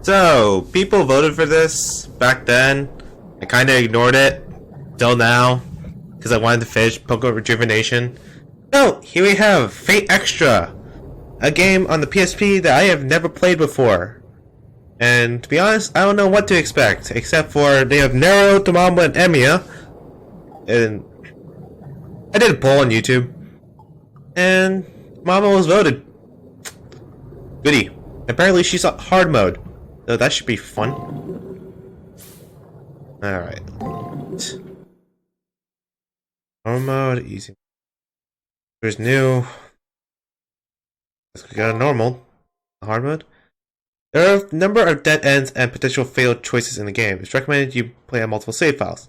So, people voted for this back then. I kind of ignored it till now because I wanted to finish Pokemon Rejuvenation. So, here we have Fate Extra, a game on the PSP that I have never played before. And to be honest, I don't know what to expect, except for they have Nero, Tamamba, and Emiya. And I did a poll on YouTube, and Mama was voted. Goody. Apparently she's on hard mode, so that should be fun. Alright. Hard mode, easy. There's new. Let's go to normal. Hard mode. There are a number of dead ends and potential fatal choices in the game. It's recommended you play on multiple save files.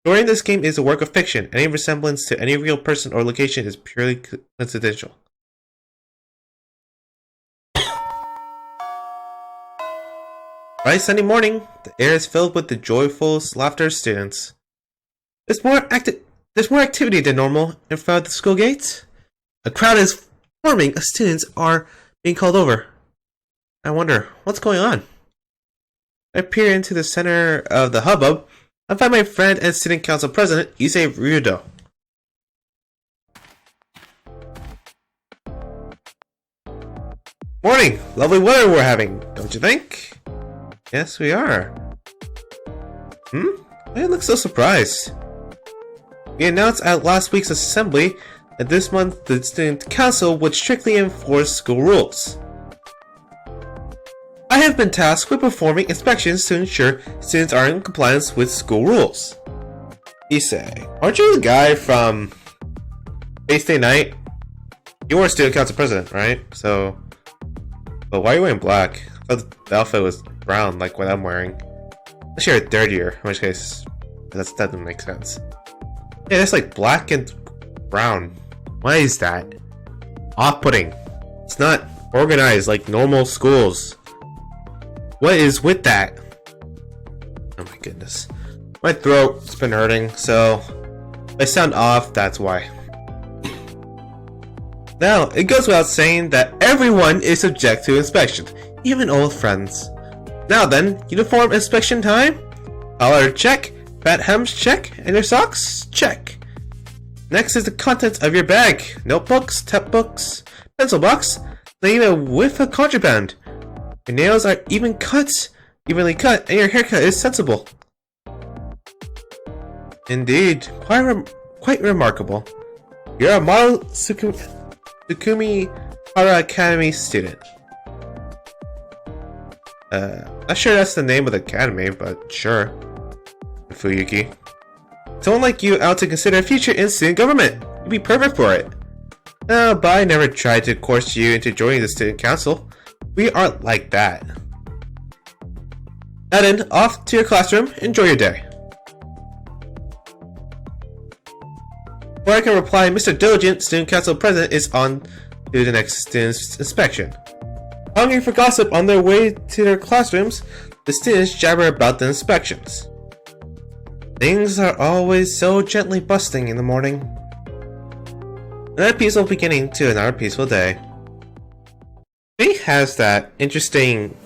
Story in this game is a work of fiction. Any resemblance to any real person or location is purely coincidental. Bright Sunday morning, the air is filled with the joyful laughter of students. There's more activity than normal in front of the school gates. A crowd is forming as students are being called over. I wonder, what's going on? I peer into the center of the hubbub. I find my friend and student council president, Issei Ryudo. Morning! Lovely weather we're having, don't you think? Yes, we are. I look so surprised. We announced at last week's assembly that this month the student council would strictly enforce school rules. I have been tasked with performing inspections to ensure students are in compliance with school rules. Issei, aren't you the guy from Base Day Night? You were student council president, right? So, but why are you wearing black? I thought the outfit was brown, like what I'm wearing. Unless you're a third year, in which case that doesn't make sense. Yeah, that's like black and brown. Why is that? Off-putting. It's not organized like normal schools. What is with that? Oh my goodness. My throat's been hurting, so if I sound off, that's why. Now, it goes without saying that everyone is subject to inspection, even old friends. Now then, uniform inspection time? Collar check, fat hems check, and your socks check. Next is the contents of your bag. Notebooks, textbooks, pencil box, not even a whiff of contraband. Your nails are evenly cut, and your haircut is sensible. Indeed, quite remarkable. You're a model Tsukumi Hara Academy student. Not sure that's the name of the academy, but sure. Fuyuki. Someone like you out to consider a future in student government. You'd be perfect for it. But I never tried to coerce you into joining the student council. We aren't like that. Now then, off to your classroom. Enjoy your day. Before I can reply, Mr. Diligent, student council president, is on to the next student's inspection. Hungry for gossip on their way to their classrooms, the students jabber about the inspections. Things are always so gently busting in the morning. Another peaceful beginning to another peaceful day. Faye has that interesting...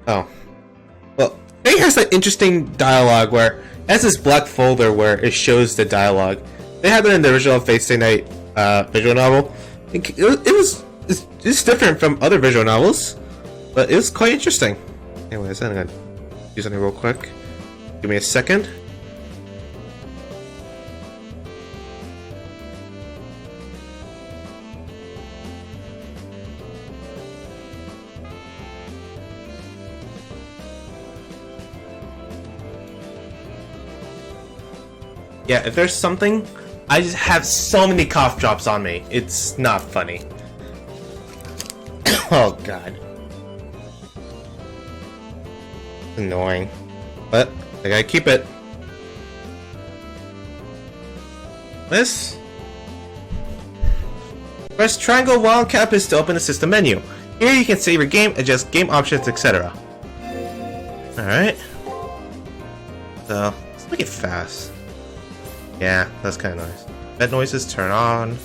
Faye has that interesting dialogue where it has this black folder where it shows the dialogue. They had that in the original Fate Stay Night visual novel. It's different from other visual novels, but it was quite interesting. Anyways, I'm gonna do something real quick. Give me a second. Yeah, if there's something, I just have so many cough drops on me. It's not funny. Oh god. Annoying. But I gotta keep it. This. Press triangle while on campus to open the system menu. Here you can save your game, adjust game options, etc. Alright. So, let's make it fast. Yeah, that's kind of nice. Bed noises turn on.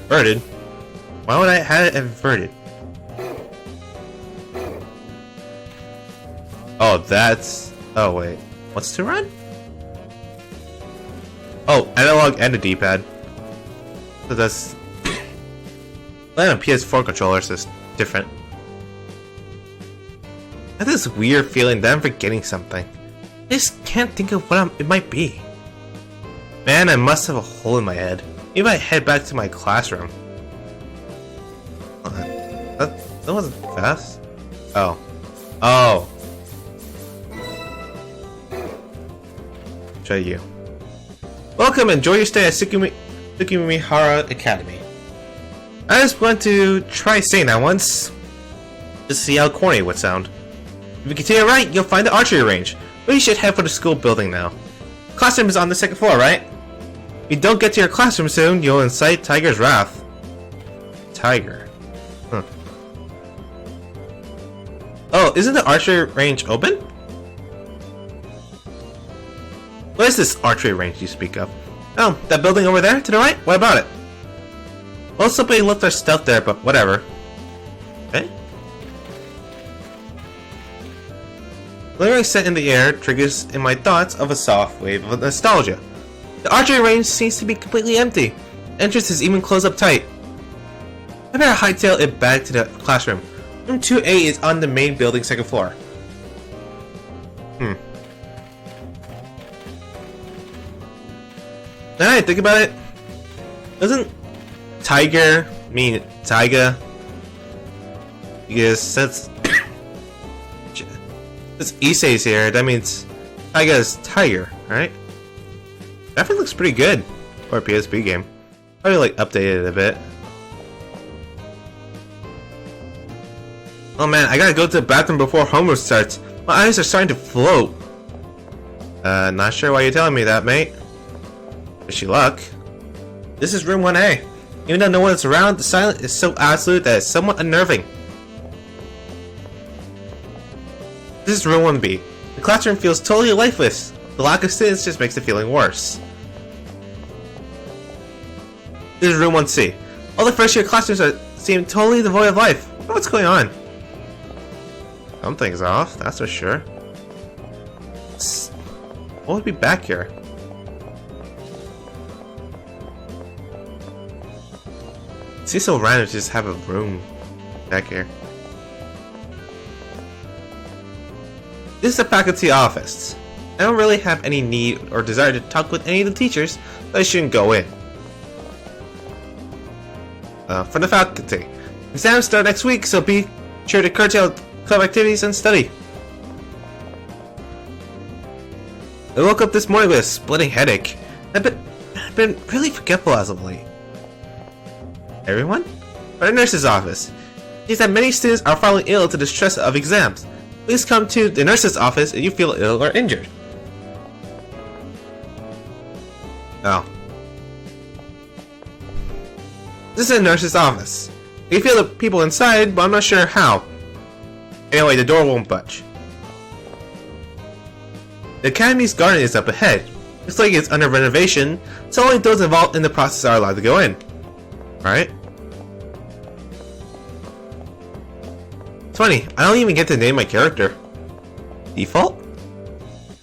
Inverted? Why would I have it inverted? Oh, that's... Oh, wait. What's to run? Oh, analog and a D-pad. So that's... Playing on PS4 controllers is different. I have this weird feeling that I'm forgetting something. I just can't think of what it might be. Man, I must have a hole in my head. Maybe I head back to my classroom. That wasn't fast. Oh. Oh. Try you. Welcome, enjoy your stay at Tsukimihara Academy. I just want to try saying that once. Just to see how corny it would sound. If you continue right, you'll find the archery range. But you should head for the school building now. Classroom is on the second floor, right? If you don't get to your classroom soon, you'll incite Tiger's wrath. Tiger. Huh. Oh, isn't the archery range open? What is this archery range you speak of? Oh, that building over there to the right? What about it? Well, somebody left their stuff there, but whatever. Okay. Literally set in the air triggers in my thoughts of a soft wave of nostalgia. The archery range seems to be completely empty. Entrance is even closed up tight. I better hightail it back to the classroom. Room 2A is on the main building second floor. Now that I think about it, doesn't Tiger mean Taiga? Because since Issei's here, that means Taiga is Tiger, right? Definitely looks pretty good for a PSP game. Probably like updated it a bit. Oh man, I gotta go to the bathroom before homework starts. My eyes are starting to float. Not sure why you're telling me that, mate. Wish you luck. This is room 1A. Even though no one is around, the silence is so absolute that it's somewhat unnerving. This is room 1B. The classroom feels totally lifeless. The lack of students just makes the feeling worse. This is room 1C. All the first year classrooms seem totally devoid of life. What's going on? Something's off, that's for sure. What would be back here? It seems so random to just have a room back here. This is the faculty office. I don't really have any need or desire to talk with any of the teachers, so I shouldn't go in. For the faculty. Exams start next week, so be sure to curtail club activities and study. I woke up this morning with a splitting headache. I've been really forgetful as of late. Everyone? For the nurse's office. It seems that many students are falling ill to the stress of exams. Please come to the nurse's office if you feel ill or injured. Oh. This is the nurse's office. You can feel the people inside, but I'm not sure how. Anyway, the door won't budge. The academy's garden is up ahead. Looks like it's under renovation, so only those involved in the process are allowed to go in. Right? It's funny, I don't even get to name my character. Default?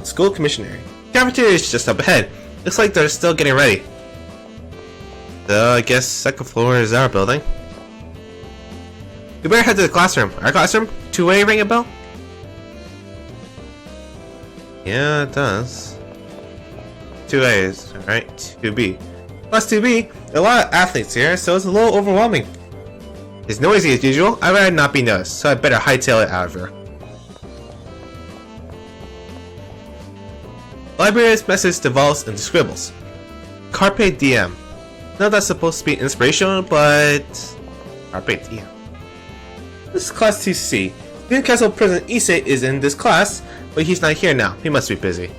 School commissioner. Cafeteria is just up ahead. Looks like they're still getting ready. So I guess second floor is our building. We better head to the classroom. Our classroom? 2A ring a bell? Yeah, it does. 2A is, alright, 2B. Plus 2B, there are a lot of athletes here, so it's a little overwhelming. It's noisy as usual. I'd rather not be noticed, so I better hightail it out of here. Library's message devolves into scribbles. Carpe diem. Now that's supposed to be inspirational, but Carpe diem. This is class 2C. Newcastle President Issei is in this class, but he's not here now. He must be busy.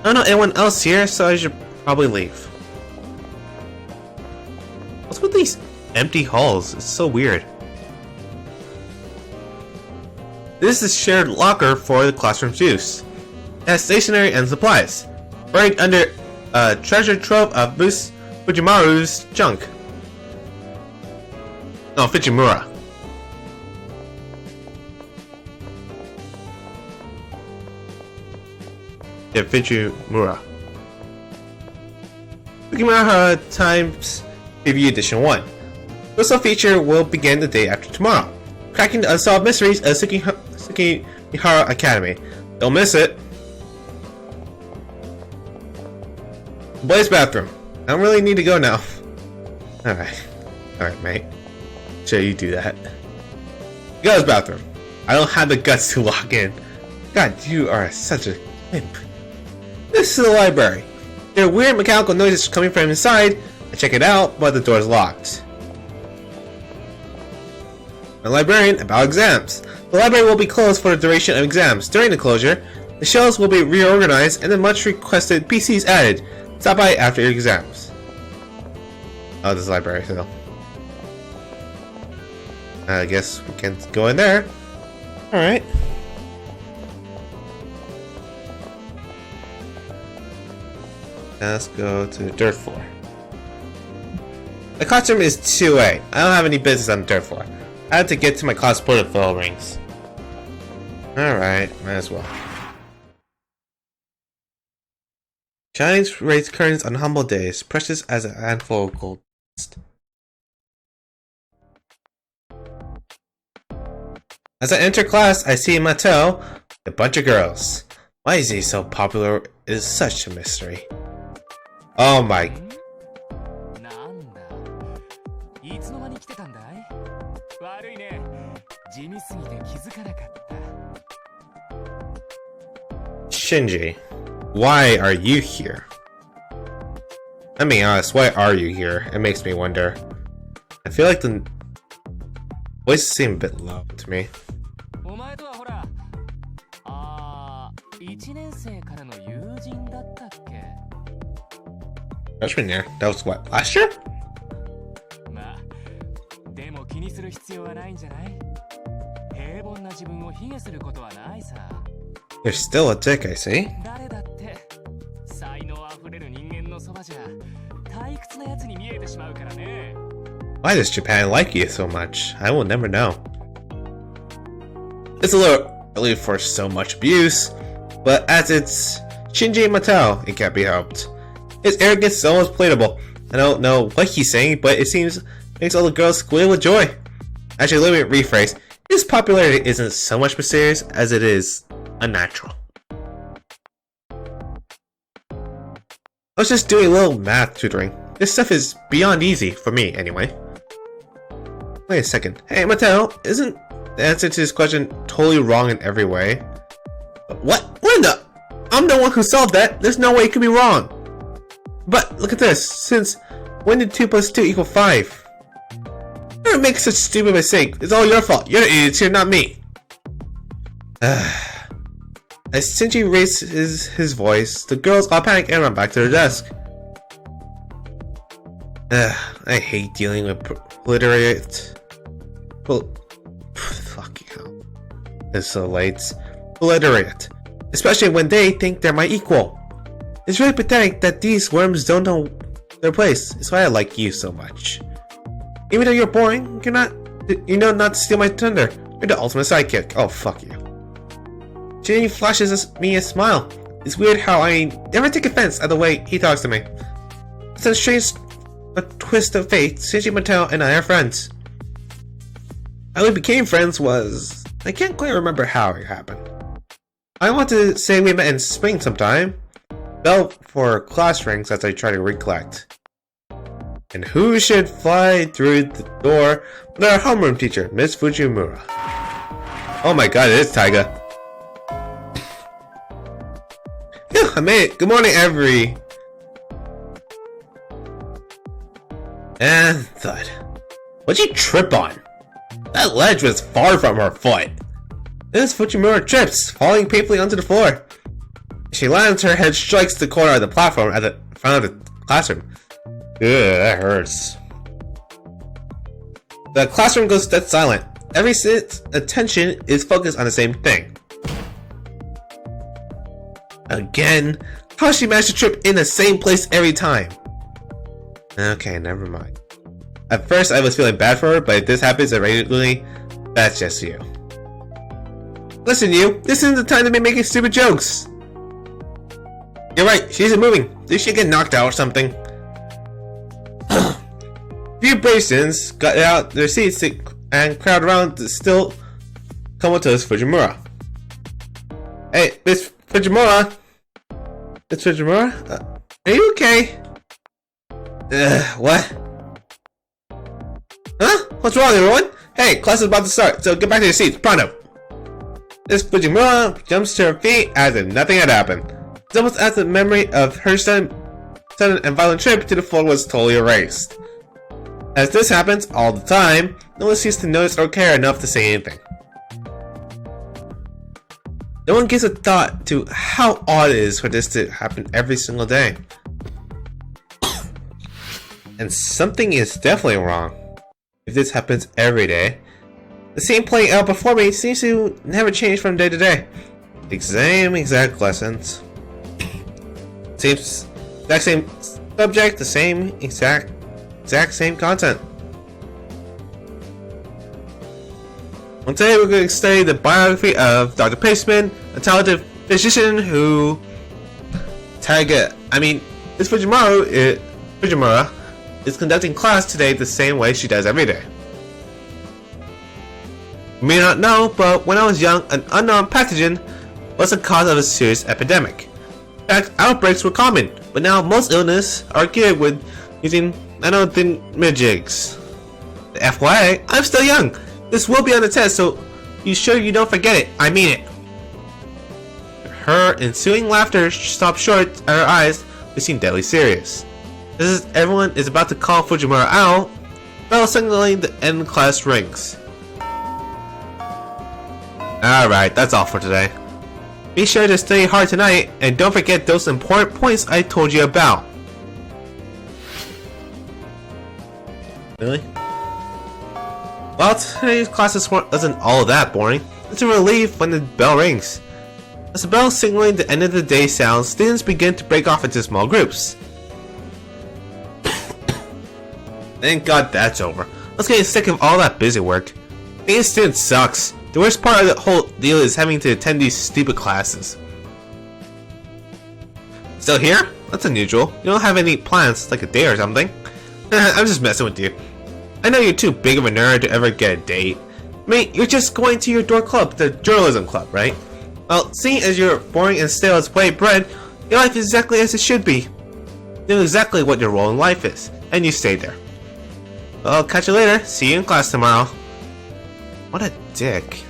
I don't know anyone else here, so I should probably leave. What's with these empty halls? It's so weird. This is shared locker for the classroom's use. It has stationery and supplies. Buried under a treasure trove of Fujimaru's junk. No, Fujimura. Fujimura. Fujimura Times Preview Edition 1. This feature will begin the day after tomorrow. Cracking the unsolved mysteries of Tsukimihara Academy. Don't miss it. Boys' bathroom. I don't really need to go now. Alright, mate. Sure, you do that. Girls' bathroom. I don't have the guts to walk in. God, you are such a imp. This is the library. There are weird mechanical noises coming from inside. I check it out, but the door is locked. A librarian about exams. The library will be closed for the duration of exams. During the closure, the shelves will be reorganized and the much requested PCs added. Stop by after your exams. Oh, this library, so. I guess we can go in there. Alright. Let's go to the dirt floor. The classroom is 2A. I don't have any business on the dirt floor. I had to get to my class portfolio rings. Alright, might as well. Chinese raise curtains on humble days, precious as a handful of gold dust. As I enter class, I see Mattel, a bunch of girls. Why is he so popular is such a mystery. Oh my. Shinji, why are you here? I'm being honest, why are you here? It makes me wonder. I feel like the voices seem a bit low to me. Freshman year? That was what, last year? You're still a dick, I see. Why does Japan like you so much? I will never know. It's a little early for so much abuse, but as it's Shinji Mattel, it can't be helped. His arrogance is almost playable. I don't know what he's saying, but it seems makes all the girls squeal with joy. Actually, let me rephrase. His popularity isn't so much mysterious as it is unnatural. I was just doing a little math tutoring. This stuff is beyond easy, for me anyway. Wait a second. Hey Mattel, isn't the answer to this question totally wrong in every way? What? What in the? I'm the one who solved that. There's no way it could be wrong. But look at this. Since when did 2 plus 2 equal 5? You don't make such a stupid mistake. It's all your fault. You're the idiots here, not me. As Shinji raises his voice, the girls all panic and run back to their desk. I hate dealing with proletaries. Fucking hell. It's so late. Proletaries. Especially when they think they're my equal. It's really pathetic that these worms don't know their place. It's why I like you so much. Even though you're boring, you know not to steal my thunder. You're the ultimate sidekick. Oh, fuck you. Shinji flashes me a smile. It's weird how I never take offense at the way he talks to me. It's a strange twist of fate. Shinji Mattel and I are friends. How we became friends was... I can't quite remember how it happened. I want to say we met in spring sometime. Fell for class rings as I try to recollect. And who should fly through the door but our homeroom teacher, Miss Fujimura. Oh my god, it is Taiga. Phew, I made it. Good morning, And thud. What'd you trip on? That ledge was far from her foot. Miss Fujimura trips, falling painfully onto the floor. She lands, her head strikes the corner of the platform at the front of the classroom. Ugh, that hurts. The classroom goes dead silent. Every student's attention is focused on the same thing. Again? How she managed to trip in the same place every time? Okay, never mind. At first I was feeling bad for her, but if this happens regularly, that's just you. Listen you, this isn't the time to be making stupid jokes! You're right, she isn't moving. Did she get knocked out or something? Few Bracens got out their seats and crowd around to still comatose Fujimura. Hey, Miss Fujimura? Miss Fujimura? Are you okay? What? Huh? What's wrong, everyone? Hey, class is about to start, so get back to your seats, pronto! Miss Fujimura jumps to her feet as if nothing had happened. It's almost as the memory of her sudden and violent trip to the floor was totally erased. As this happens all the time, no one seems to notice or care enough to say anything. No one gives a thought to how odd it is for this to happen every single day. And something is definitely wrong if this happens every day. The scene playing out before me seems to never change from day to day. The same exact lessons. Exact same subject, the same exact same content. Well, today we're going to study the biography of Dr. Paceman, a talented physician who Miss Fujimura is conducting class today the same way she does every day. You may not know, but when I was young, an unknown pathogen was the cause of a serious epidemic. In fact, outbreaks were common, but now most illnesses are cured with using NexusMHX. The FYI, I'm still young. This will be on the test, so you sure you don't forget it. I mean it. Her ensuing laughter stopped short at her eyes, which seemed deadly serious. Just as everyone is about to call Fujimura out, bell signaling the end class rings. Alright, that's all for today. Be sure to study hard tonight, and don't forget those important points I told you about. Really? Well, today's class wasn't all that boring. It's a relief when the bell rings. As the bell signaling the end of the day sounds, students begin to break off into small groups. Thank God that's over. Let's get sick of all that busy work. Being a student sucks. The worst part of the whole deal is having to attend these stupid classes. Still here? That's unusual. You don't have any plans, like a date or something? I'm just messing with you. I know you're too big of a nerd to ever get a date. Mate, you're just going to your door club, the journalism club, right? Well, seeing as you're boring and stale as white bread, your life is exactly as it should be. You know exactly what your role in life is, and you stay there. Well, I'll catch you later. See you in class tomorrow. What a dick.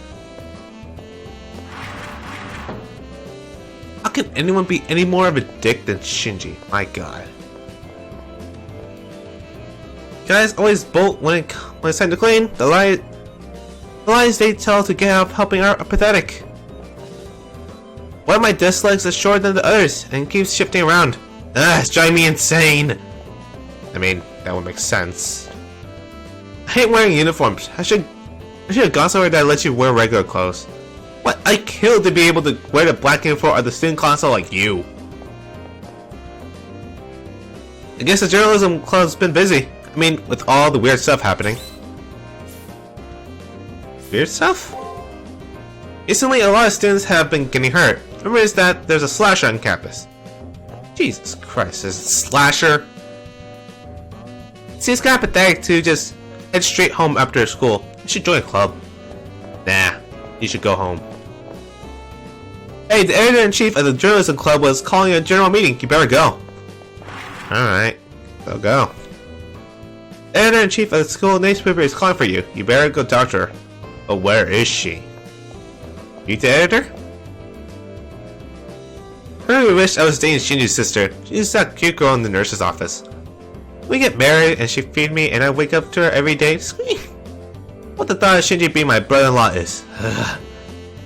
How can anyone be any more of a dick than Shinji? My god. Guys always bolt when it's time to clean. The lies they tell to get out of helping are pathetic. One of my desk legs is shorter than the others and keeps shifting around. It's driving me insane. I mean, that would make sense. I hate wearing uniforms. I should have gone somewhere that lets you wear regular clothes. What? I killed to be able to wear the black uniform of the student council like you. I guess the journalism club's been busy. I mean, with all the weird stuff happening. Weird stuff? Recently, a lot of students have been getting hurt. Rumor is that there's a slasher on campus. Jesus Christ, there's a slasher? It seems kind of pathetic to just head straight home after school. You should join a club. Nah, you should go home. Hey, the editor-in-chief of the journalism club was calling a general meeting. You better go. Alright, so go. The editor-in-chief of the school newspaper is calling for you. You better go talk to her. But where is she? You the editor? I really wish I was dating Shinji's sister. She's that cute girl in the nurse's office. We get married and she feeds me and I wake up to her every day. Squeak. What the thought of Shinji being my brother-in-law is.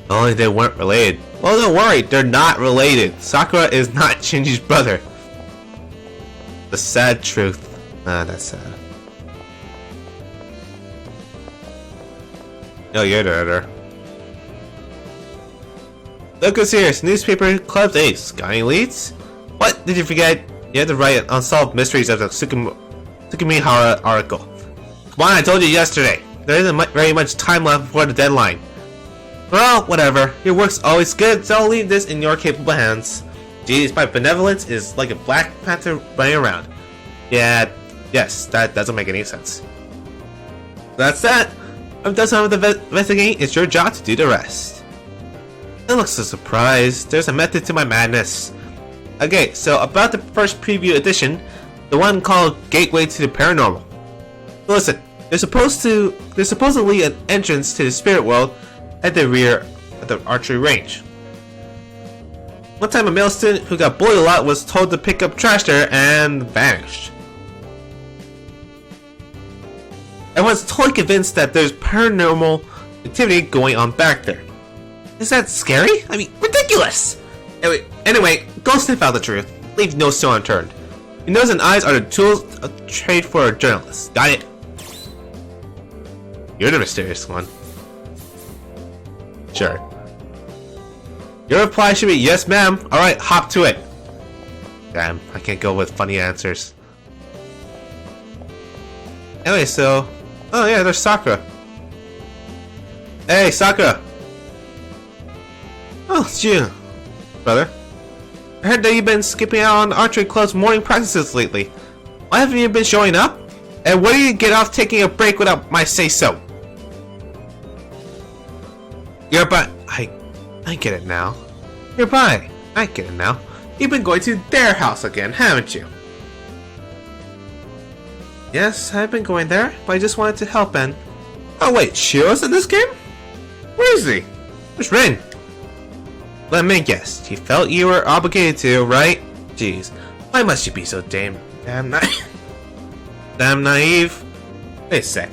Only they weren't related. Well, don't worry, they're not related. Sakura is not Shinji's brother. The sad truth. That's sad. No, you're the editor. Look who's here. Newspaper Club's Ace. Got any leads? What? Did you forget? You had to write Unsolved Mysteries of the Tsukimihara article. Come on, I told you yesterday. There isn't very much time left before the deadline. Well, whatever. Your work's always good, so I'll leave this in your capable hands. Geez, my benevolence is like a Black Panther running around. Yeah, yes, that doesn't make any sense. That's that. I'm done some of the investigating. It's your job to do the rest. It looks a surprise. There's a method to my madness. Okay, so about the first preview edition, the one called Gateway to the Paranormal. Listen, there's supposedly an entrance to the spirit world at the rear of the archery range. One time a male student who got bullied a lot was told to pick up trash there and vanished. Everyone's totally convinced that there's paranormal activity going on back there. Is that scary? I mean, ridiculous! Anyway, go sniff out the truth. Leave no stone unturned. Your nose and eyes are the tools of trade for a journalist. Got it? You're the mysterious one. Sure. Your reply should be yes, ma'am. Alright, hop to it. Damn, I can't go with funny answers. Anyway, so... Oh yeah, there's Sakura. Hey, Sakura! Oh, it's you, brother. I heard that you've been skipping out on archery club's morning practices lately. Why haven't you been showing up? And why do you get off taking a break without my say-so? You're but I get it now. You're by. I get it now. You've been going to their house again, haven't you? Yes, I've been going there, but I just wanted to help and... Oh wait, Shiro's in this game? Where is he? Where's Rin? Let me guess, you felt you were obligated to, right? Jeez, why must you be so damn naive? Wait a sec.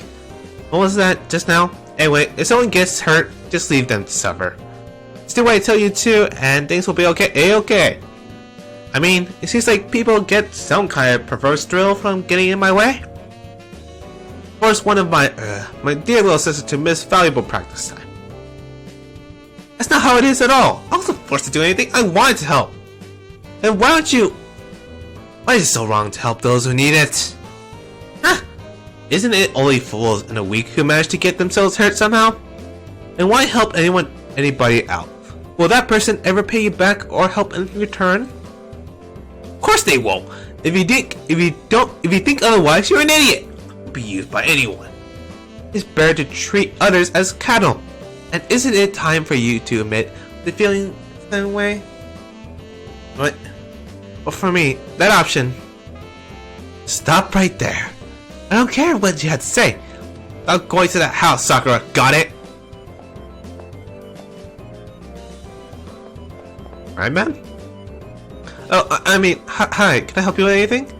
What was that just now? Anyway, if someone gets hurt, just leave them to suffer. Just do what I tell you to, and things will be okay. A-okay. I mean, it seems like people get some kind of perverse thrill from getting in my way. Force one of my dear little sister to miss valuable practice time. That's not how it is at all. I wasn't forced to do anything. I wanted to help. And why don't you... Why is it so wrong to help those who need it? Huh? Isn't it only fools in a week who manage to get themselves hurt somehow? And why help anybody out? Will that person ever pay you back or help in return? Of course they won't. If you think otherwise, you're an idiot. Be used by anyone. It's better to treat others as cattle. And isn't it time for you to admit the feeling that way? What? Well, for me, that option. Stop right there. I don't care what you had to say. I'm going to that house, Sakura. Got it? Alright, man? Oh, I mean, hi. Can I help you with anything?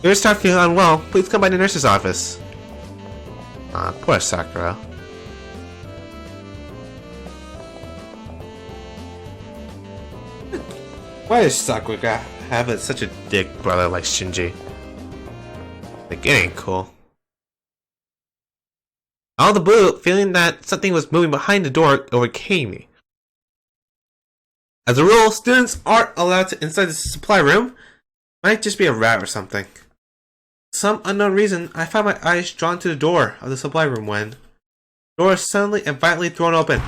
You're start feeling unwell. Please come by the nurse's office. Poor Sakura. Why does Sakura have such a dick brother like Shinji? Like, it ain't cool. Out of the blue, feeling that something was moving behind the door overcame me. As a rule, students aren't allowed to inside the supply room. Might just be a rat or something. For some unknown reason, I found my eyes drawn to the door of the supply room when the door is suddenly and violently thrown open.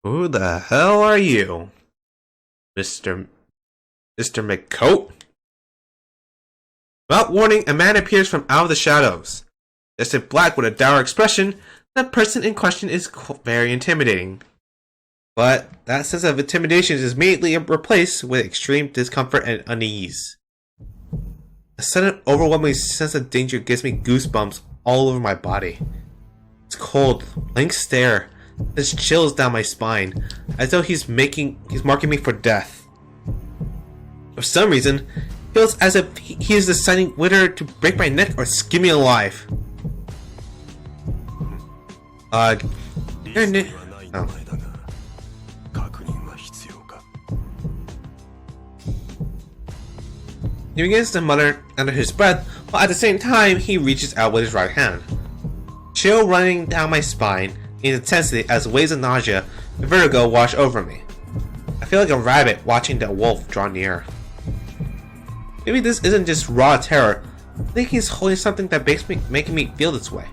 Who the hell are you? Mr. McCoat? Without warning, a man appears from out of the shadows. Dressed in black with a dour expression, the person in question is very intimidating. But that sense of intimidation is immediately replaced with extreme discomfort and unease. A sudden overwhelming sense of danger gives me goosebumps all over my body. It's cold, blank stare, this chills down my spine, as though he's marking me for death. For some reason, it feels as if he is deciding whether to break my neck or skin me alive. Oh. He begins to mutter under his breath, while at the same time he reaches out with his right hand. Chill running down my spine in intensity as waves of nausea and vertigo wash over me. I feel like a rabbit watching the wolf draw near. Maybe this isn't just raw terror. I think he's holding something that making me feel this way.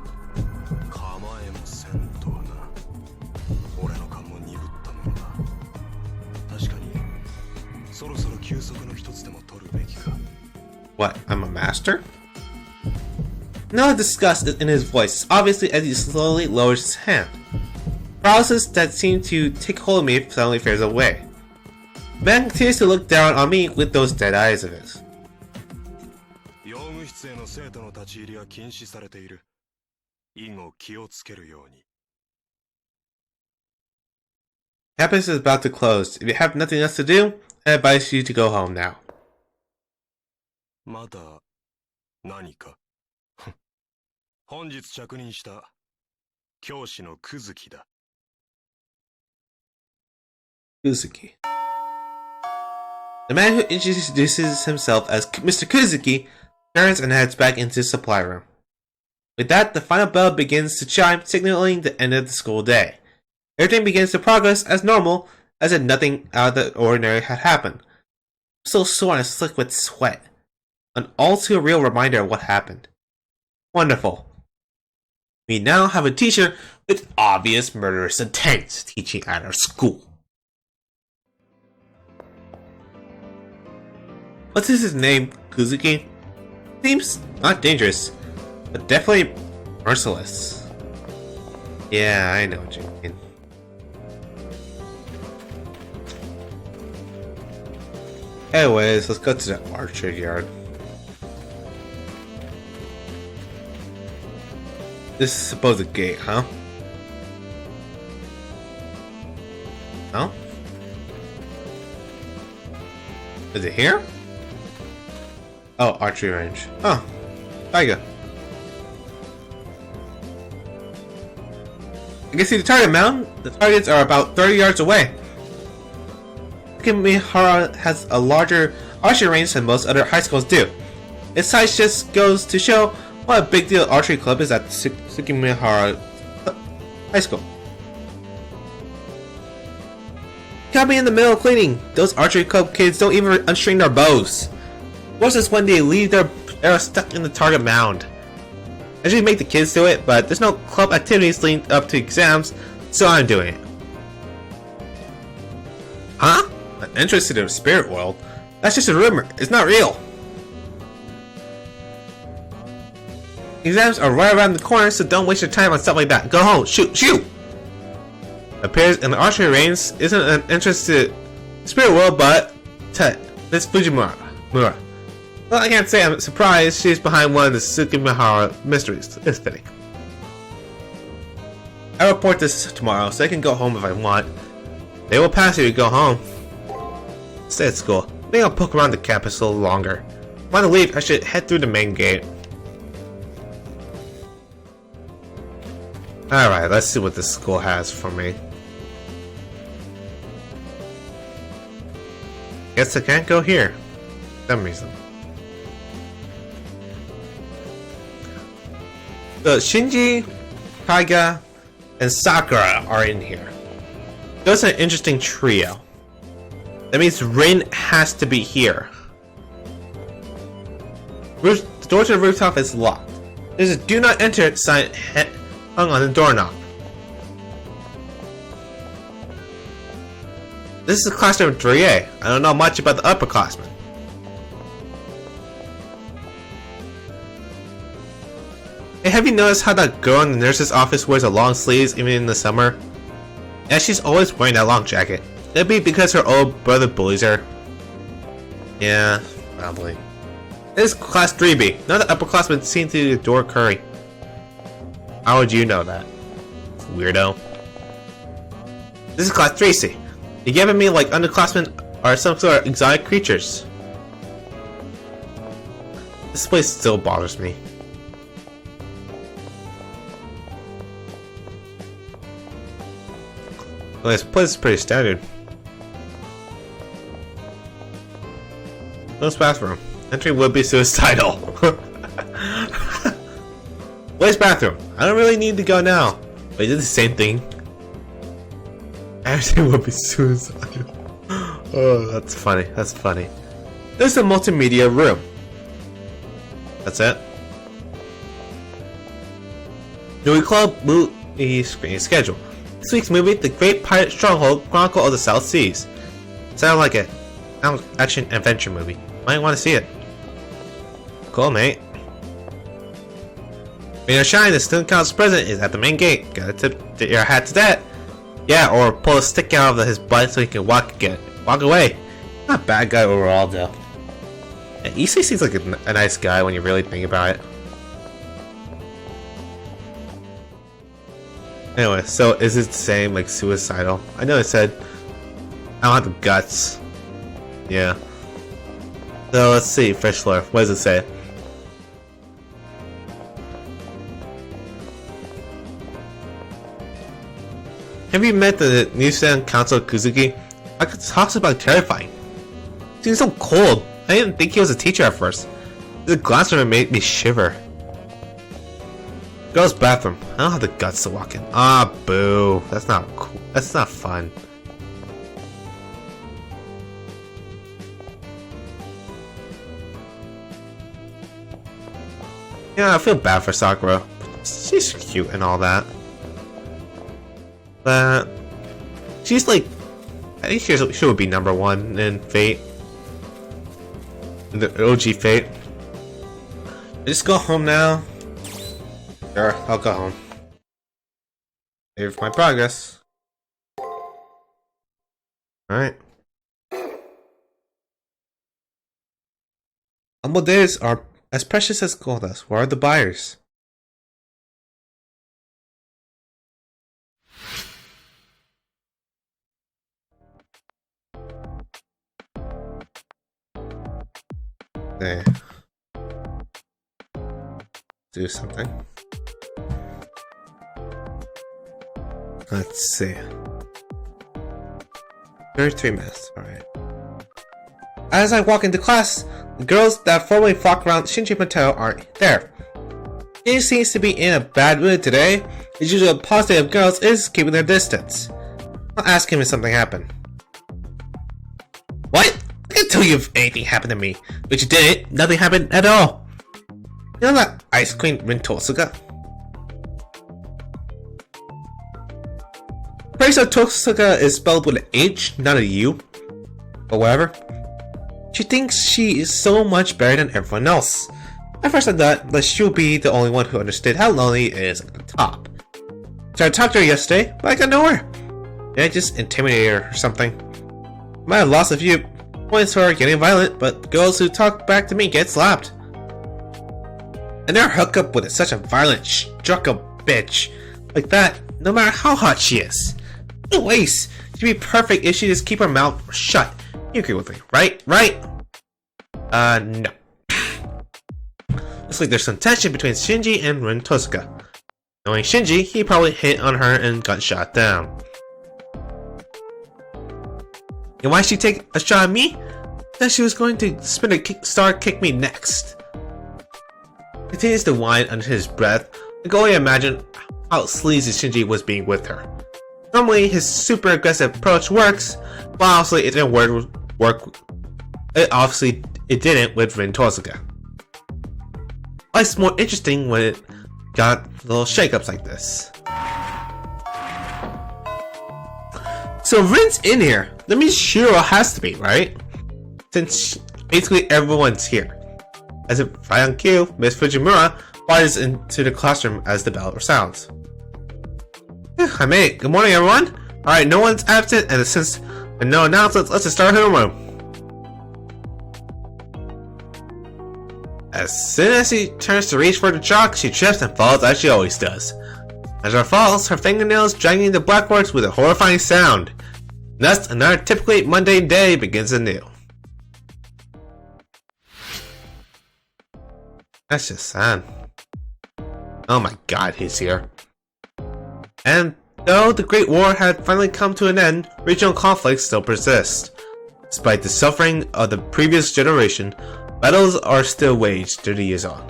What, I'm a master? No disgust is in his voice, obviously, as he slowly lowers his hand. Paralysis that seemed to take hold of me suddenly fades away. The man continues to look down on me with those dead eyes of his. Campus is about to close. If you have nothing else to do, I advise you to go home now. まだ何か本日着任した教師のクズキだ。Kuzuki. The man who introduces himself as Mr. Kuzuki turns and heads back into the supply room. With that, the final bell begins to chime, signaling the end of the school day. Everything begins to progress as normal, as if nothing out of the ordinary had happened. I'm so sore and slick with sweat. An all-too-real reminder of what happened. Wonderful. We now have a teacher with obvious murderous intent teaching at our school. What's his name? Kuzuki? Seems not dangerous, but definitely merciless. Yeah, I know what you mean. Anyways, let's go to the archery yard. This is supposed to gate, huh? No? Is it here? Oh, archery range. Oh, Tiger. I can see the target mountain. The targets are about 30 yards away. Tsukimihara has a larger archery range than most other high schools do. Its size just goes to show what a big deal archery club is at Tsukimihara High School. Got me in the middle of cleaning. Those archery club kids don't even unstring their bows. Worse is when they leave their arrows stuck in the target mound. I usually make the kids do it, but there's no club activities leading up to exams, so I'm doing it. Huh? I'm interested in the spirit world? That's just a rumor. It's not real. Exams are right around the corner, so don't waste your time on stuff like that. Go home. Shoot! Shoot! Appears in the archery range isn't an interest to the spirit world, but to Miss Fujimura. Well, I can't say I'm surprised she's behind one of the Tsukimihara mysteries. It's fitting. I report this tomorrow, so I can go home if I want. They will pass you to go home. Stay at school. Maybe I'll poke around the campus a little longer. If I want to leave, I should head through the main gate. Alright, let's see what this school has for me. Guess I can't go here. For some reason. So Shinji, Kaiga, and Sakura are in here. That's an interesting trio. That means Rin has to be here. The door to the rooftop is locked. There's a do not enter sign hung on the doorknob. This is classroom 3A. I don't know much about the upperclassmen. Hey, have you noticed how that girl in the nurse's office wears a long sleeves even in the summer? Yeah, she's always wearing that long jacket. It'd be because her old brother bullies her. Yeah, probably. This is class 3B. None of the upperclassmen seem to adore curry. How would you know that? Weirdo. This is class 3C. You're giving me like underclassmen are some sort of exotic creatures. This place still bothers me. Well, this place is pretty standard. Close bathroom. Entry would be suicidal. Where's bathroom? I don't really need to go now. But I did the same thing. Everything would be suicidal. Oh, that's funny. That's funny. There's a multimedia room. That's it. Movie club movie screening schedule. This week's movie, The Great Pirate Stronghold: Chronicle of the South Seas. Sounds like an action adventure movie. Might want to see it. Cool, mate. When you're shy, the student council president is at the main gate. Gotta tip your hat to that. Yeah, or pull a stick out of his butt so he can walk away. Not a bad guy overall, though. Yeah, Issei seems like a nice guy when you really think about it. Anyway, so is it the same, like, suicidal? I know it said, I don't have the guts. Yeah. So let's see, Fish Lore. What does it say? Have you met the new student council Kuzuki? I could talk about terrifying. He seems so cold. I didn't think he was a teacher at first. The glass room made me shiver. Girls' bathroom. I don't have the guts to walk in. Ah, boo. That's not cool. That's not fun. Yeah, I feel bad for Sakura. She's cute and all that. But she's like, I think she would be #1 in Fate. In the OG Fate. Just go home now. Sure, I'll go home. Save my progress. Alright. Humble days are as precious as gold dust. Where are the buyers? Okay. Do something. Let's see. 33 minutes. Alright. As I walk into class, the girls that formerly flock around Shinji Mateo aren't there. She seems to be in a bad mood today. His usual positive girls is keeping their distance. I'll ask him if something happened. What? I can't tell you if anything happened to me. But you didn't. Nothing happened at all. You know that Ice Queen Rintosuga? Praise of Tosuga is spelled with an H, not a U. But whatever. She thinks she is so much better than everyone else. At first I thought that she would be the only one who understood how lonely it is at the top. So I talked to her yesterday, but I got nowhere. Did I just intimidate her or something? I might have lost a few points for her getting violent, but the girls who talk back to me get slapped. And they're hooked up with such a violent, struck-up bitch. Like that, no matter how hot she is. No waste. She'd be perfect if she just keep her mouth shut. You agree with me, right? Right? No. Looks like there's some tension between Shinji and Rintosuga. Knowing Shinji, he probably hit on her and got shot down. And why'd she take a shot at me? That she was going to spin a kick me next. Continues to whine under his breath. I can only imagine how sleazy Shinji was being with her. Normally, his super aggressive approach works, but obviously it didn't work. It didn't with Rintosuga. Life's more interesting when it got little shakeups like this. So Rin's in here. That means Shiro has to be, right? Since basically everyone's here. As if right on cue, Miss Fujimura wanders into the classroom as the bell sounds. I made it. Good morning, everyone. Alright, no one's absent, and since there are no announcements, let's just start her room. As soon as she turns to reach for the chalk, she trips and falls as she always does. As she falls, her fingernails dragging the blackboards with a horrifying sound. Thus, another typically mundane day begins anew. That's just sad. Oh my god, he's here. And though the Great War had finally come to an end, regional conflicts still persist. Despite the suffering of the previous generation, battles are still waged 30 years on.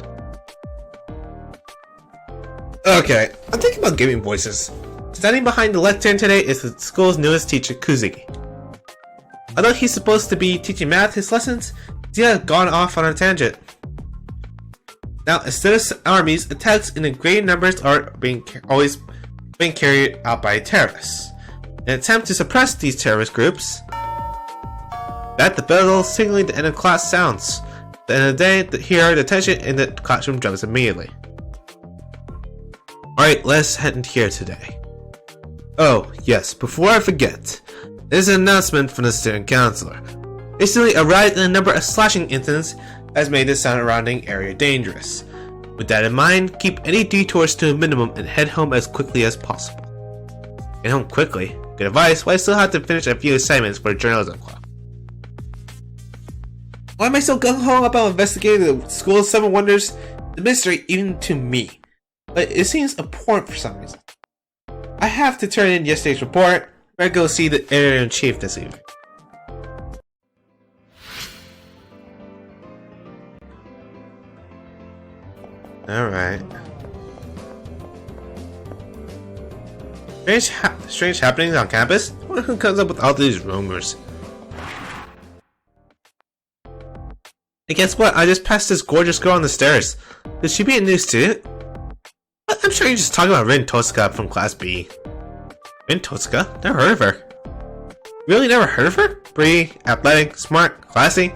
Okay, I'm thinking about giving voices. Standing behind the lectern today is the school's newest teacher, Kuzuki. Although he's supposed to be teaching math, his lessons, he has gone off on a tangent. Now, instead of armies, attacks in great numbers are always being carried out by terrorists. In an attempt to suppress these terrorist groups, that the bell signaling the end of class sounds. At the end of the day, here the tension in the classroom jumps immediately. Alright, let's head here today. Oh, yes, before I forget, there's an announcement from the student counselor. Recently, a riot and a number of slashing incidents has made the surrounding area dangerous. With that in mind, keep any detours to a minimum and head home as quickly as possible. Get home quickly? Good advice, but I still have to finish a few assignments for the journalism club. Why am I so gung-ho about investigating the school's 7 wonders? The mystery even to me. But it seems important for some reason. I have to turn in yesterday's report. I go see the editor-in-chief this evening. Alright. Strange happenings on campus? I wonder who comes up with all these rumors. Hey, guess what? I just passed this gorgeous girl on the stairs. Could she be a new student? I'm sure you're just talking about Rin Tosuka from Class B. Rin Tosuka? Never heard of her. Really never heard of her? Pretty, athletic, smart, classy?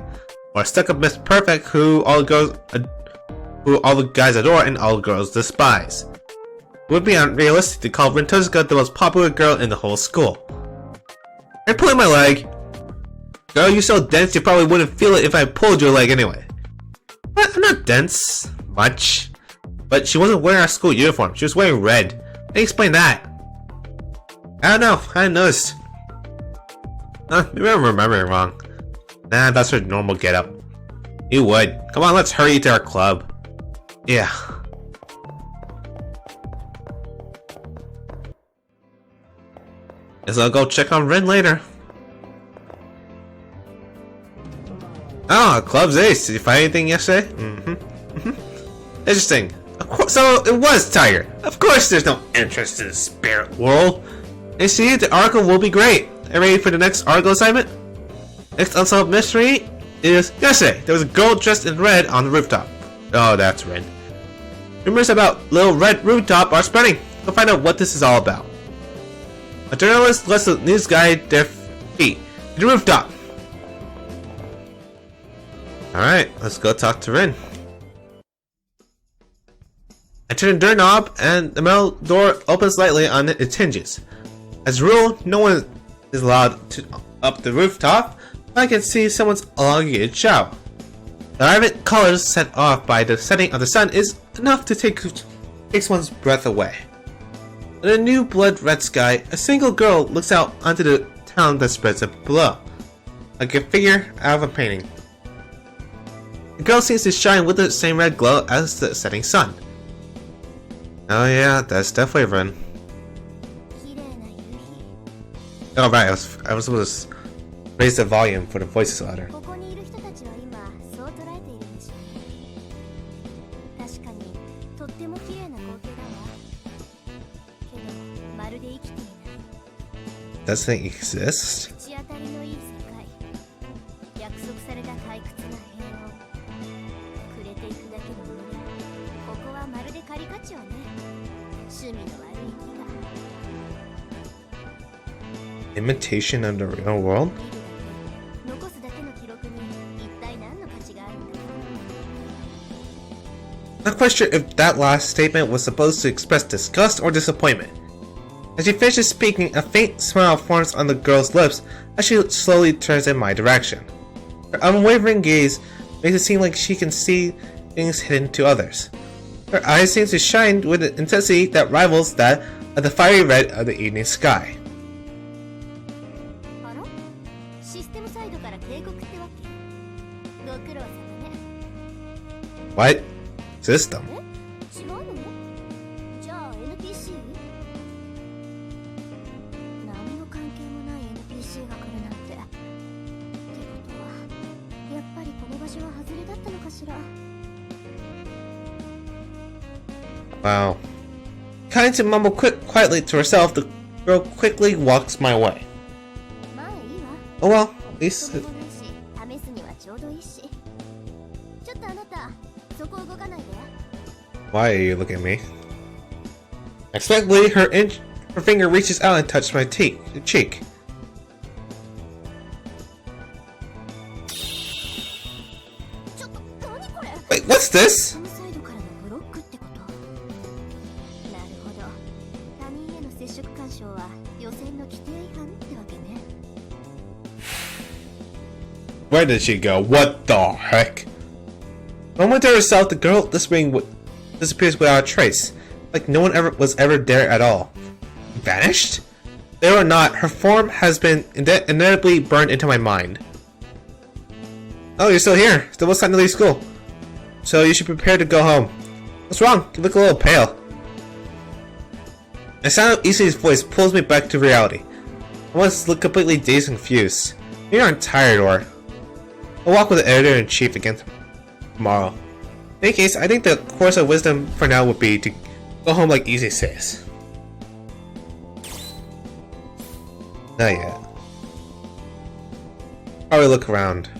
Or stuck-up Miss Perfect who all the guys adore and all the girls despise. It would be unrealistic to call Rin Tosuka the most popular girl in the whole school. You're pulling my leg. Girl, you're so dense you probably wouldn't feel it if I pulled your leg anyway. But I'm not dense. Much. But she wasn't wearing our school uniform. She was wearing red. How do you explain that? I don't know. I noticed. Maybe I'm remembering wrong. Nah, that's her normal getup. You would. Come on, let's hurry to our club. Yeah. Guess I'll go check on Rin later. Oh, club's ace. Did you find anything yesterday? Interesting. So it was Tiger. Of course there's no interest in the spirit world. You see, the article will be great. Are you ready for the next article assignment? Next unsolved mystery is yesterday. There was a girl dressed in red on the rooftop. Oh, that's Rin. Rumors about Little Red Rooftop are spreading. Go find out what this is all about. A journalist lets the news guide their feet to the rooftop. Alright, let's go talk to Rin. I turn the doorknob and the metal door opens slightly on its hinges. As a rule, no one is allowed to up the rooftop, but I can see someone's elongated shadow. The vibrant colors set off by the setting of the sun is enough to takes one's breath away. In a new blood-red sky, a single girl looks out onto the town that spreads up below, like a figure out of a painting. The girl seems to shine with the same red glow as the setting sun. Oh yeah, that's definitely Rin. Oh right, I was supposed to raise the volume for the voices louder. Does it exist? Imitation of the real world? Not quite sure if that last statement was supposed to express disgust or disappointment. As she finishes speaking, a faint smile forms on the girl's lips as she slowly turns in my direction. Her unwavering gaze makes it seem like she can see things hidden to others. Her eyes seem to shine with an intensity that rivals that of the fiery red of the evening sky. What? System? Wow. Kind to mumble quietly to herself, the girl quickly walks my way. Oh well, at least... Why are you looking at me? Expectedly, her finger reaches out and touches my cheek. What's this? サムサイドからのブロックってこと。なるほど。他人への接触干渉は予選の規定違反ってわけね。Where did she go? What the heck? Moment to herself, the girl disappears without a trace. Like no one was ever there at all. Vanished? There or not, her form has been inevitably burned into my mind. Oh, you're still here. Still was time to leave school. So you should prepare to go home. What's wrong? You look a little pale. The sound of Isu's voice pulls me back to reality. I once looked completely dazed and confused. Maybe I'm tired or... I'll walk with the editor-in-chief again tomorrow. In any case, I think the course of wisdom for now would be to go home like Isu says. Not yet. Probably look around.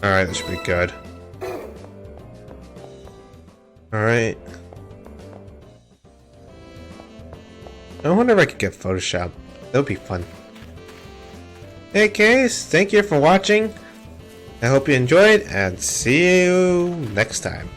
Alright, this should be good. Alright. I wonder if I could get Photoshop. That would be fun. Hey guys, thank you for watching. I hope you enjoyed and see you next time.